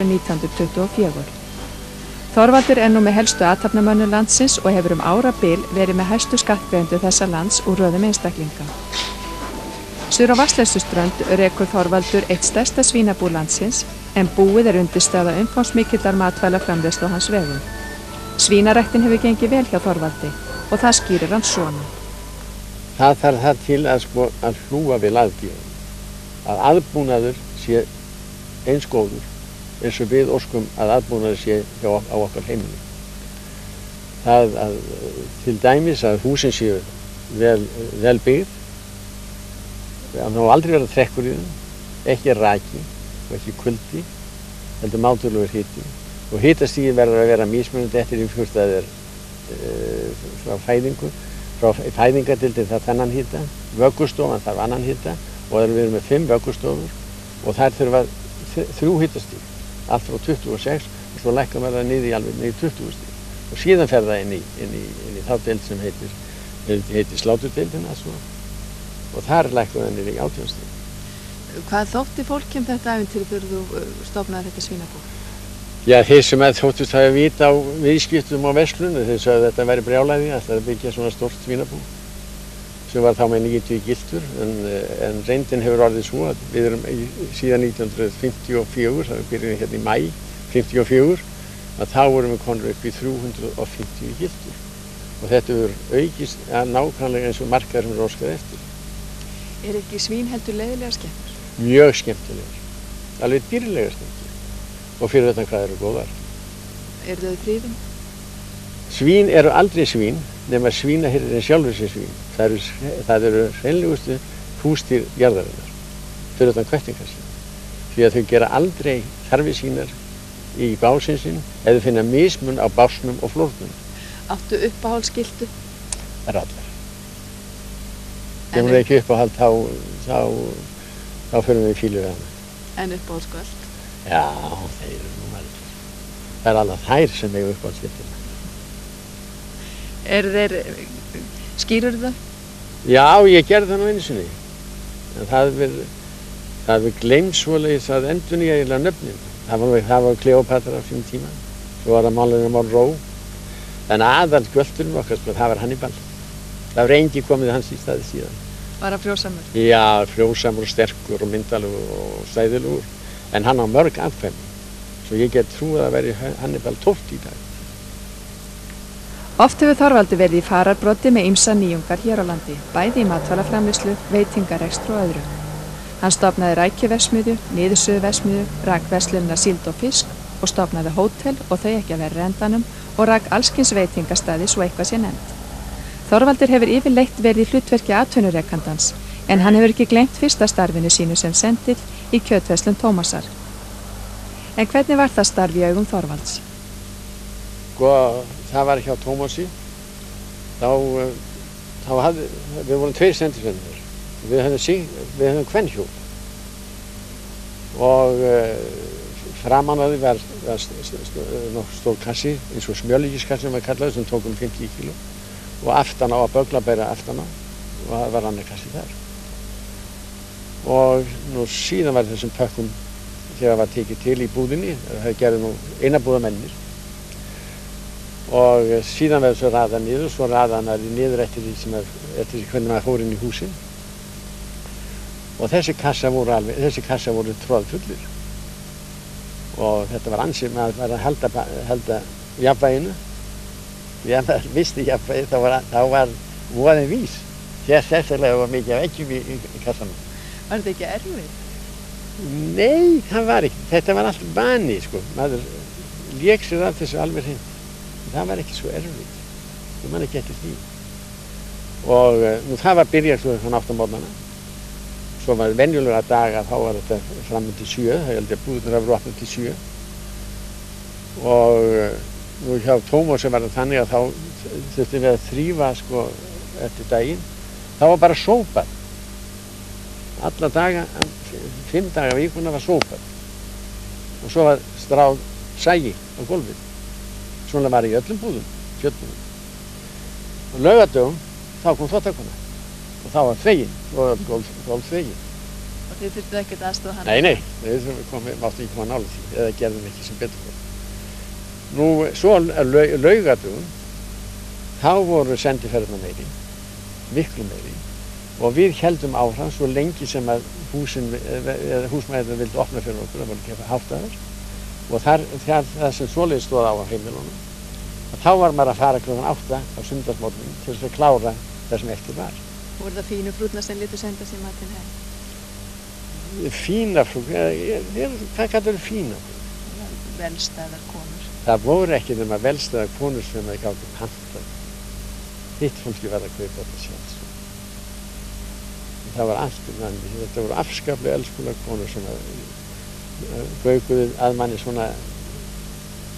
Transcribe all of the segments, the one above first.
1924. Þorvaldur nú með helstu athafnamönnum landsins og hefur árabil verið með hæstu skattgreiðendur þessa lands úr röðum einstaklinga. Suður á Vatnsleysuströnd rekur Þorvaldur eitt stærsta svínabú landsins en búið undirstaða umfangsmikillar matvælaframleiðslu á hans vegum. Svínaræktin hefur gengið vel hjá Þorvaldi og það skýrir hann svona. Það þarf það til að hlúa við lagdýrum, að aðbúnaður sé eins góður eins og við óskum að aðbúnaður sé á okkar heimili. Það að til dæmis að húsin séu vel byggð, það má aldrei vera trekkur í þeim, ekki raki og ekki kuldi, heldur mátulegur hiti. Og hitastigið verður að vera mismunandi eftir því hvort það frá fæðingu. Frá fæðingardeildin þarf þennan hita, vöggustofan þarf annan hita og við erum með 5 vöggustofur og þær þurfa 3 hitastig, allt frá 26 og svo lækkar maður það niður í alveg niður 20 stig. Og síðan fer það inn í þá deild sem heitir sláturdeildin og þar lækkar það niður í 18 stig. Hvað þótti fólki þetta ævintýri þegar þú stofnaði þetta svínabú? Já, þeir sem þóttust hafa vita á viðskiptum og verslun, þeir sagði að þetta væri brjálæði að byggja svona stórt svínabú sem var þá með 90 giltur en reyndin hefur orðið svo að við erum síðan 1954, það byrjuði hérna í maí 54, að þá vorum við konur upp í 350 giltur og þetta hefur aukist nákvæmlega eins og markaður sem óskað eftir. Ekki svín heldur leiðilega skemmtur? Mjög skemmtilegar, alveg dýrlega skemmtilegar. Og fyrir þetta hvað eru góðar. Eru þau þrifin? Svín eru aldrei svín nema svínahirðirinn sjálfur sé svín. Það eru hreinlegustu húsdýr jarðarinnar fyrir þetta kvettingarsinn. Því að þau gera aldrei þarfir sínar í básinn sinn eða finna mismun á básnum og flórnum. Áttu uppáhaldsskiltu? Það eru allar. Ef hún ekki uppáhald þá fyrir við í fílu við hana. En uppáhaldsskvöld? Já, þeir eru nú margir. Það er alveg þær sem eiga uppáhaldsskiltuna. Skýrur það? Já, ég gerði það nú einu sinni. En það hefur gleymd svoleiðis að endurnýja eiginlega nöfnin. Það var Kleópatra á sínum tíma. Svo var það málarinn Monroe. En aðal gölturinn okkar, það var Hannibal. Það var engi komið hans í staði síðan. Var hann frjósamur? Já, frjósamur og sterkur og myndalegur og stæðilegur. En hann á mörg afkvæmi, svo ég get trúið að veri Hannibal 12 í dag. Oft hefur Þorvaldur verið í fararbroddi með ýmsar nýjungar hér á landi, bæði í matvælaframleiðslu, veitingarekstur og öðru. Hann stofnaði rækjuverksmiðju, niðursuðuverksmiðju, rak verslunina síld og fisk og stofnaði hótel og þau ekki að vera endanum og rak allskyns veitingastæði svo eitthvað sé nefnt. Þorvaldur hefur yfirleitt verið í hlutverki atvinnurekandans, en hann hefur ekki gleymt fyrsta starfinu sínu sem sendill í kjötverslun Tómasar. En hvernig var það starf í augum Þorvalds? Það var hjá Tómasi. Við vorum 2 sendisvennir. Við höfðum kvenhjól. Og framan á því var nokkuð stór kassi, eins og smjörlíkiskassi sem var kallaður, sem tók 50 kíló. Og aftan á að böglabæra aftan á. Og það var annar kassi þar. Og nú síðan var þessum pökkum þegar var tekið til í búðinni, það gerði nú einabúðamennir og síðan verður svo raðað niður, svo raðað hann niður eftir því hvernig maður fór inn í húsin og þessi kassa voru troðfullir og þetta var ansið maður var að halda jafnvæginu. Ef maður missti jafnvægi þá var voðinn vís. Sérstaklega var mikið af eggjum í kassanum. Var þetta ekki erfitt? Nei, það var ekki. Þetta var allt vani, sko. Maður lék sér af þessu alveg hreint. Það var ekki svo erfitt. Ég man ekki eftir því. Og nú það var byrjað svona 8 á morgnana. Svo var venjulega daga, þá var þetta fram til 7. Það held ég að búðirnar hafa opnað til 7. Og nú hjá Tómasi var það þannig að þá þurftum við að þrífa, sko, eftir daginn. Það var bara sópað. Alla daga, 5 daga vikuna var sópað. Og svo var stráð sægi á gólfið. Svona var í öllum búðum, kjötbúðum. Og laugardögum, þá kom þvottakona. Og þá var þveginn, og gólf þveginn. Og þið þurftuð ekkert aðstoða hann? Nei, við máttum ekki koma nálægt því, eða gerðum ekki sem betur fór. Nú, svo laugardögum, þá voru sendiferðina meiri, miklu meiri, og við héldum áfram svo lengi sem að húsmæðurinn vildi opna fyrir okkur, það voru ekki háttaður, og það sem svoleiðis stóð á heimilunum, þá var maður að fara klukkan 8 á sunnudagsmorgun til þess að klára það sem eftir var. Voru það fínu frúrnar sem létu senda sér matinn heim? Fína frúrnar, hvað kallar þau fína frúrnar? Velstæðar konur. Það voru ekki nema velstæðar konur sem það gátu pantað. Hitt fólki var að kaupa þetta sjálfs. Það var allt þannig, þetta voru afskaplega elskulega konur sem gaukuðu að manni svona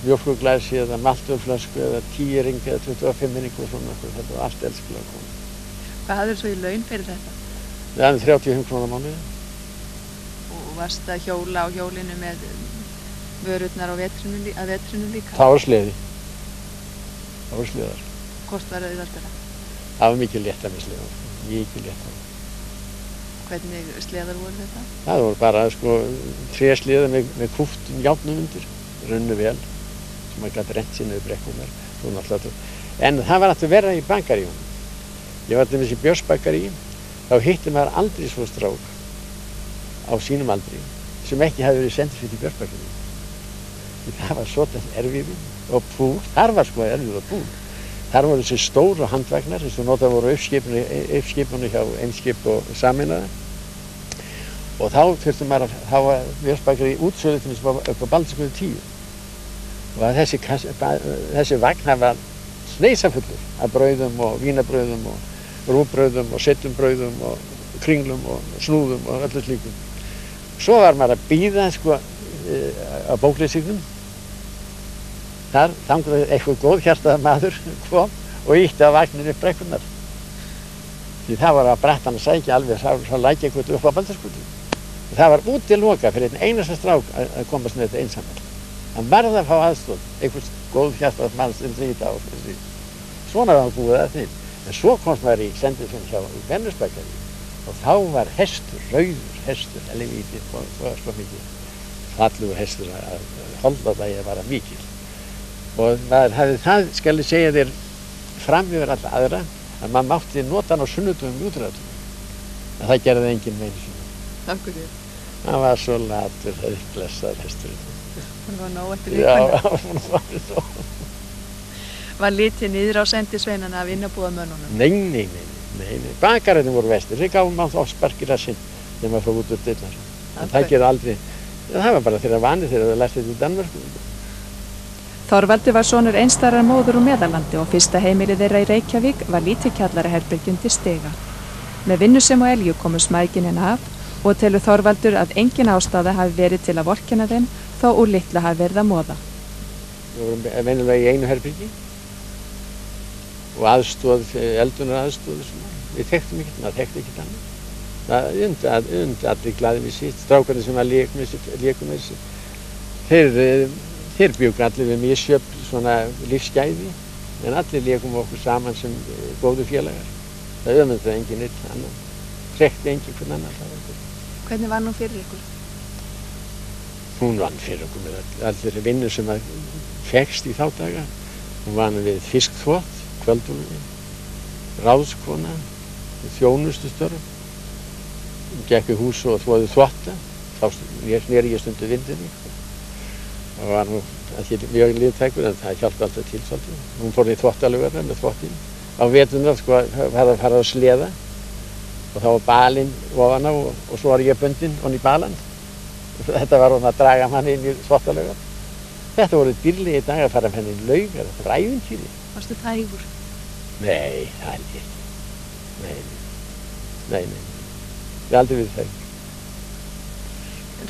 mjólkurglasi eða maltölflösku eða 10 ring eða 25 ring og svona, þetta var allt elskulega konur. Hvað hafðir svo í laun fyrir þetta? Það er 35 krónar á mánuði. Og varst að hjóla á hjólinu með vörurnar að vetrinu líka? Það var sleði. Það var sleðar. Hvort var auðveldara? Það var mikið léttara með sleðar, mikið léttara. Hvernig sleðar voru þetta? Það voru bara trésleðar með kúptum járnum undir, runnu vel, sem maður gæti rent sér niður brekkunar. En það var alltaf verða í bakaríunum. Ég var til þessi Björnsbakarí, þá hitti maður aldrei svo strák á sínum aldri sem ekki hefði verið sendur fyrir Björnsbakarí. Það var svona erfiði og púr, þar var erfið og púr. Þar voru þessi stóru handvagnar, eins og notað voru uppskipunni hjá Eimskip og Sameinaða. Og þá þurfti maður að hafa Björnsbakarí útsölu til þess upp á Baldursgötu 10. Og þessi vagn var sneisafullur af brauðum og vínabrauðum og rúgbrauðum og settumbrauðum og kringlum og snúðum og öllu slíkum. Svo var maður að bíða á bókleysingum. Þar þangað eitthvað góðhjartaður maður kom og ýtti á vagninu upp brekkurnar. Því það var að brattan að sækja alveg frá Lækjargötu upp á Baldursgötu. Það var útilokað fyrir einn einasta strák að komast með þetta einsamall. Hann varð að fá aðstoð, einhvers góðhjartaður manns þetta á þessi. Svona var hann búið að því. En svo komst maður í sendifinn hjá Björnsbakarí og þá var hestur, rauður hestur, helvíti, og það var svo mikið fallegur hestur að holdadagið var mikil. Og maður hafði það, skal ég segja þér, fram yfir alla aðra, að maður mátti nota hann á sunnudögum í útræðum. En það gerði enginn með einu sinni. Takk fyrir. Hann var svo latur, blessaður hesturinn. Hann var nóg eftir vikuna. Já, hann var svo. Var litið niður á sendisveinana af innabúðamönnunum? Nei. Bakararnir voru vestir, þeir gáfum alltaf á sparkir að sinn þegar maður fór út úr dyrnar. En það gerði aldrei, það var bara þeirra vanið þegar það lært þetta í Danmörku. Þorvaldur var sonur einstæðrar móður úr Meðallandi og fyrsta heimilið þeirra í Reykjavík var lítið kjallaraherbergi undir stiga. Með vinnusemi og elju komu smækin henni af og telur Þorvaldur að engin ástæða hafi verið til að vorkenna þeim þó úr litlu hafi verið að moða. Við vorum venjulega í einu herbergi og aðstoð, eldunar aðstoð, við þekktum ekkert, maður þekkti ekkert annað. Það undi allir glaðið við sitt, strákarnir sem að léku með þessi. Þeir bjuggu allir við misjöfn svona lífsgæði, en allir lékum okkur saman sem góðu félagar. Það öfmyndaði enginn eitt annan, hrekti enginn hvern annan. Hvernig var hún fyrir ykkur? Hún vann fyrir okkur með allir vinnur sem að fékkst í þá daga. Hún vann við fiskþvott, kvöldunum, ráðskona, þjónustustörf. Hún gekk í hús og þvoði þvotta, þá sneri ég stundu vindinni. Það var nú ekki mjög liðtækur en það hjálpti alltaf til svolítið. Hún fór í þvottalaugarnar með þvottinn. Á veturnar var það farið að sleða og þá var balinn ofan á og svo var ég bundinn onni í balann. Þetta var hún að draga manni inn í þvottalaugar. Þetta voru dýrlegir dagar að fara með henni í laugar, þetta var ævintýri. Varstu þægur? Nei, það held ég ekki. Nei. Ég hef aldrei verið þægur.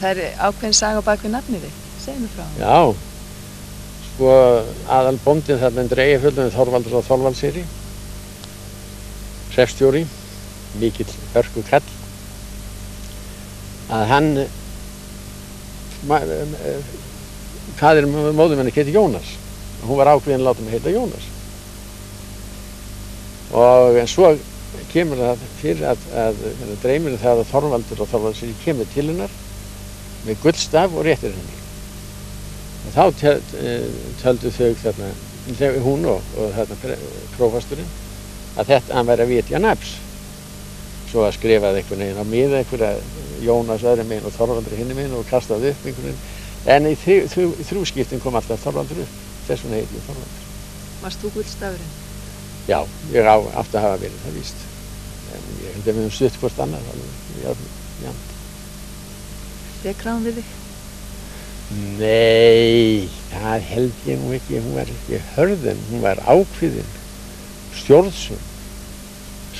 Það er ákveðin saga bak við nafnið þitt. Segðu mér frá. Já, aðalbóndinn þarna undir Eyjafjöllum Þorvaldur á Þorvaldseyri, hreppstjóri, mikill hörkukall, að hann, faðir móður minni héti Jónas, og hún var ákveðin að láta mig heita Jónas. En svo kemur það fyrir að dreymir það að Þorvaldur og Þorvaldssyni kemur til hennar með gullstaf og réttir henni. Og þá töldu þau þarna, hún og þarna prófasturinn, að hann væri að vitja nafns. Svo að skrifaði einhvern veginn á miða einhverja Jónas öðrum meginn og Þorvaldur hinum meginn og kastaði upp einhvern veginn. En í þrjú skiptin kom alltaf Þorvaldur upp, þess vegna heiti ég Þorvaldur. Varst þú gullstafurinn? Já, ég átti að hafa verið það víst. En ég held að við höfum stutt hvort annað, já. Dekraðum við þig? Nei, það held ég nú ekki. Hún var ekki hörðin, hún var ákveðin, stjórnsum,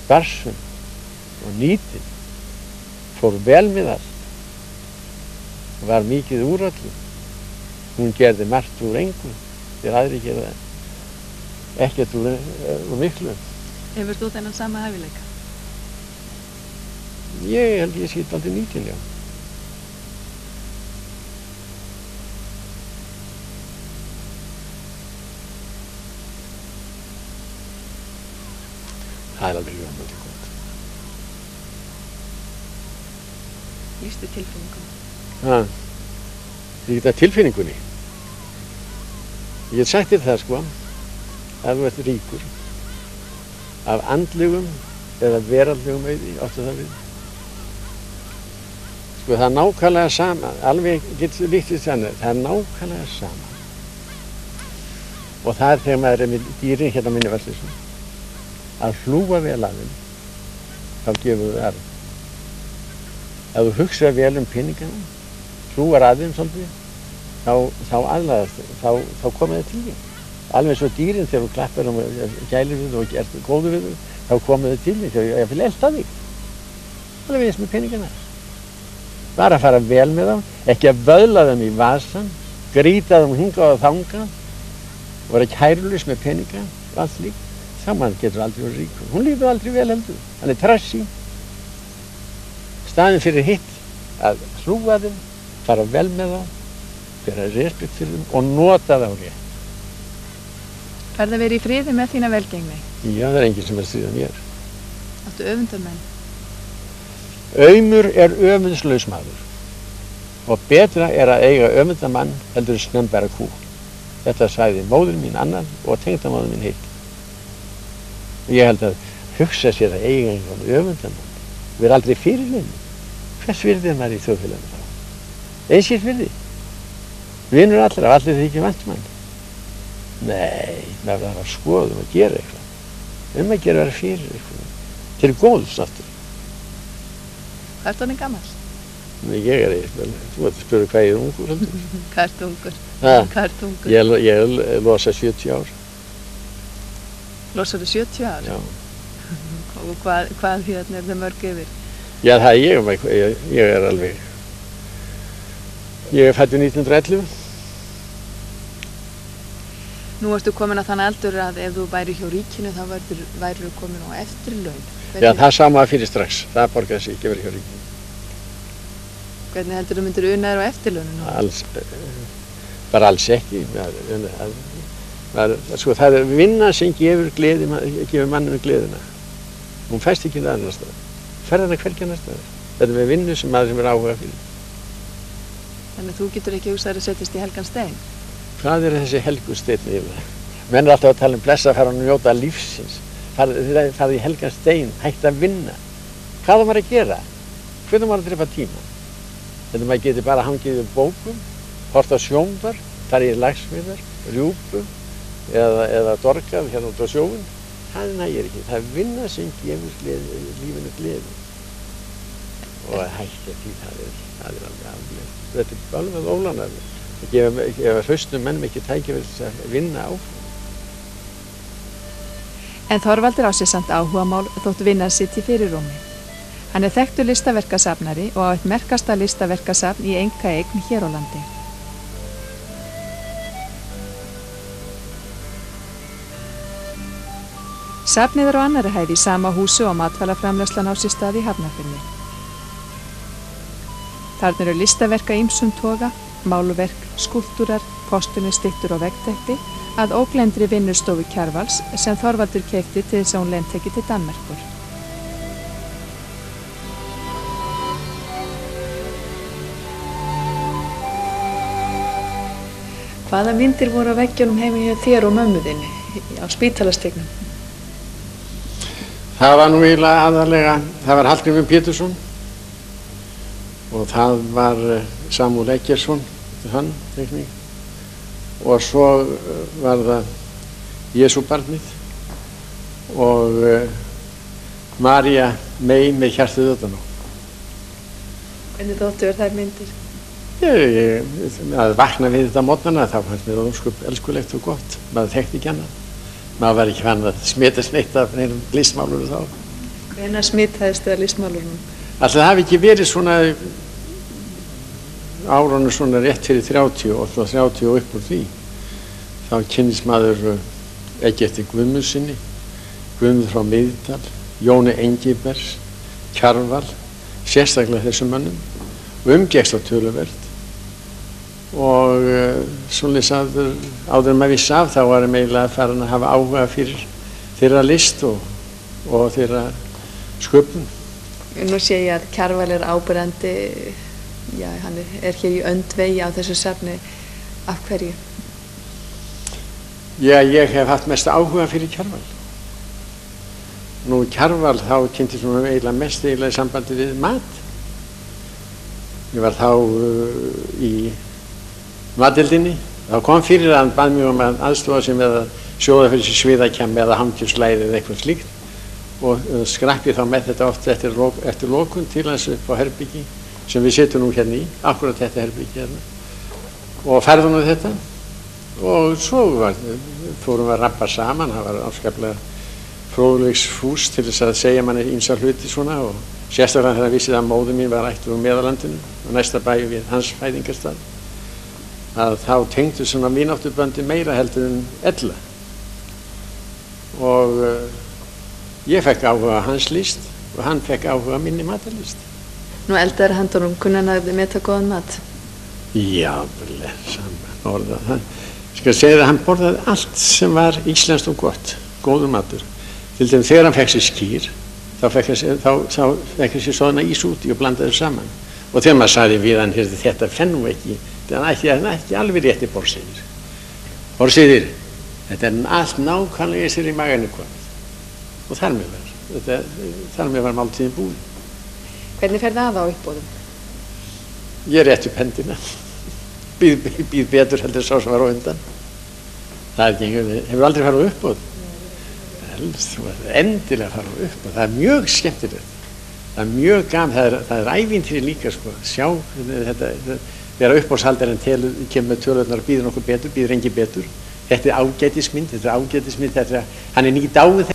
sparsum og nýtin. Fór vel með allt. Hún var mikið úr öllum. Hún gerði margt úr engu, þegar aðri gerði ekkert úr miklu. Hefur þú þennan sama hæfileika? Ég held ég sé dálítið nýtin, já. Það er alveg ljómandi gott. Lýstu tilfinningunni? Ég get tilfinningunni. Ég get sagt þér það, sko, að þú ert ríkur af andlegum eða veraldlegum auði, áttu það við. Sko, það er nákvæmlega sama, alveg getur líktið þannig, það er nákvæmlega sama. Og það er þegar maður er með dýrin hérna á minnivarslisum. Að hlúa vel að þeim, þá gefur þau arð. Ef þú hugsa vel peningana, hlúar að þeim svolítið, þá aðlagast þau, þá koma þau til þín. Alveg svo dýrin þegar þú klappar og gælir við þau og ert góður við þau, þá koma þau til þín, þegar ég vil elta þig. Alveg eins með peningana. Bara að fara vel með þá, ekki að vöðla þeim í vasan, grýta þeim hingað og þangað, og vera kærulaus með peninga og allt líkt. Saman getur aldrei verið ríkur. Hún líður aldrei vel heldur. Hann er trassi. Staðinn fyrir hitt að hlúa þeim, fara vel með þá, bera respekt fyrir þeim og nota þá rétt. Færðu verið í friði með þína velgengni? Já, það er enginn sem er stríðað mér. Áttu öfundarmenn? Aumur er öfundslaus maður og betra er að eiga öfundarmann heldur snembæra kú. Þetta sagði móðir mín annar og tengdamóðir mín hitt. Ég held að hugsa sér að eiga einhvern öfundarmann. Við erum aldrei fyrir neinu. Hvers virði er maður í þjóðfélaginu þá? Einsýrt virði. Vinur allra, allir þykir vantmann. Nei, maður þarf að skoða og gera eitthvað. Að gera vera fyrir eitthvað. Til góðs aftur. Hvað ert orðinn gamall? Ég er eitthvað, þú ert að spyrja hvað ég er ungur heldur. Hvað ert ungur? Hvað ert ungur? Ég losa 70 ár. Losar þú 70 ár? Já. Og hvað hérna er það mörg yfir? Já, það ég er alveg. Ég er fæddur 1911. Nú ertu komin að þann aldur að ef þú væri hjá ríkinu þá væri komin á eftirlaun. Já, það sá maður fyrir strax. Það borgaði sig ekki að vera hjá ríkinu. Hvernig heldur þú myndir una þér á eftirlauninu? Bara alls ekki. Sko, það er vinna sem gefur manninu gleðina. Hún fæst ekki það annars staðar. Ferðana hvergi annars staðar. Þetta er með vinnu sem maður er áhuga fyrir. Þannig að þú getur ekki hugsað að setjast í helgan stein? Hvað er þessi helgusteinn yfir það? Menn er alltaf að tala blessa að fara að njóta lífsins. Farið í helgan stein, hægt að vinna. Hvað er maður að gera? Hvernig maður að drepa tíma? Þetta maður getur bara hangið í bókum, hort á sjónvar, farið í lagsveiðar, rjúpu eða dorkað hérna út á sjóinn. Það nægir ekki. Það er vinna sem gefur lífinu gleði. Og að hætta því, það er alveg aflega. Þetta er alveg ólanarlega. Það gefa hraustum mennum ekki tækifæri að vinna áfram. En Þorvaldur á sér samt áhugamál þótt vinnan sitt í fyrirrúmi. Hann er þekktur listaverkasafnari og á eitt merkasta listaverkasafn í einkaeign hér á landi. Safnið er á annarri hæð í sama húsi og matvælaframleiðslan á sér stað í Hafnarfirði. Þarna eru listaverk af ýmsum toga, málverk, skúlptúrar, postulínsstyttur og veggteppi að ógleyndri vinnustofu Kjarvals sem Þorvaldur keypti til þess að hún lent ekki til Danmerkur. Hvaða myndir voru á veggjunum heima hjá þér og mömmu þinni á spítalastegnum? Það var nú eiginlega aðalega, það var Hallgrímur Pétursson og það var Samúel Eggertsson, hann teikning, og svo var það Jesúbarnið og María Mey með hjartið utan á. Hvernig þóttu þær myndir? Að vakna við þetta á morgnana, þá fannst mér það ósköp elskulegt og gott. Maður þekkti ekki annað. Maður var ekki fann að smitast neitt af neinum listmálur þá. Hvenær smitaðist þið af listmálunum? Alltaf það hafi ekki verið svona árunum svona rétt fyrir 30 og 30 og upp úr því. Þá kynnist maður Eggerti Guðmundsssyni, Guðmund frá Miðdal, Jóni Engilbergs, Kjarval, sérstaklega þessum mönnum, og umgekkst á töluvert. Og svoleiðis áður en maður vissi af þá var ég eiginlega farin að hafa áhuga fyrir þeirra list og þeirra sköpun. Nú sé ég að Kjarval áberandi, já, hann er hér í öndvegi á þessu safni. Af hverju? Já, ég hef haft mest áhuga fyrir Kjarval. Nú Kjarval þá kynntist mér eiginlega mest í sambandi við mat. Ég var þá í matdeildinni. Það kom fyrir að hann bað mig að aðstoða sig með að sjóða fyrir sér sviðakemmi eða hangjurslæði eða eitthvað slíkt, og skrapp ég þá með þetta oft eftir lokun til hans upp á herbyggi sem við setjum nú hérna í, akkurat þetta herbyggi hérna, og ferðum við þetta, og svo fórum við að rappa saman. Það var afskaplega fróðleiksfús til þess að segja manni ýmsa hluti svona, og sérstaklega þegar vissið að móðir mín var ættuð úr Meðalandinu og næsta bæ við hans fæðingarstað, að þá tengdu svona vináttuböndi meira heldur en ella, og ég fekk áhuga á hans list og hann fekk áhuga á minni matarlist. Nú eldar handunum, kunni hann að meta góðan mat? Já, saman orðað. Hann skal segja að hann borðaði allt sem var íslenskt og gott, góður matur. Til dæmis þegar hann fekk sér skýr, þá fekk hann sér svona ís úti og blandaði saman. Og þegar maður sagði við hann, þetta fenn nú ekki, það er ekki alveg rétti borðseiðir. Borðseiðir, þetta er allt nákvæmlega sér í maganum komið. Og þar með var máltíðin búin. Hvernig fer það á uppboðum? Ég rétti upp hendina, býð betur heldur sá sem var á undan. Það er ekki, hefur aldrei farið á uppboð. Endilega farið á uppboð, það er mjög skemmtilegt. Það er mjög gaman, það er ævintýri líka, sko, sjá þetta, þegar uppboðshaldarinn kemur með tölurnar og býður nokkuð betur, býður engi betur. Þetta er ágætismynd, hann er nýdáið.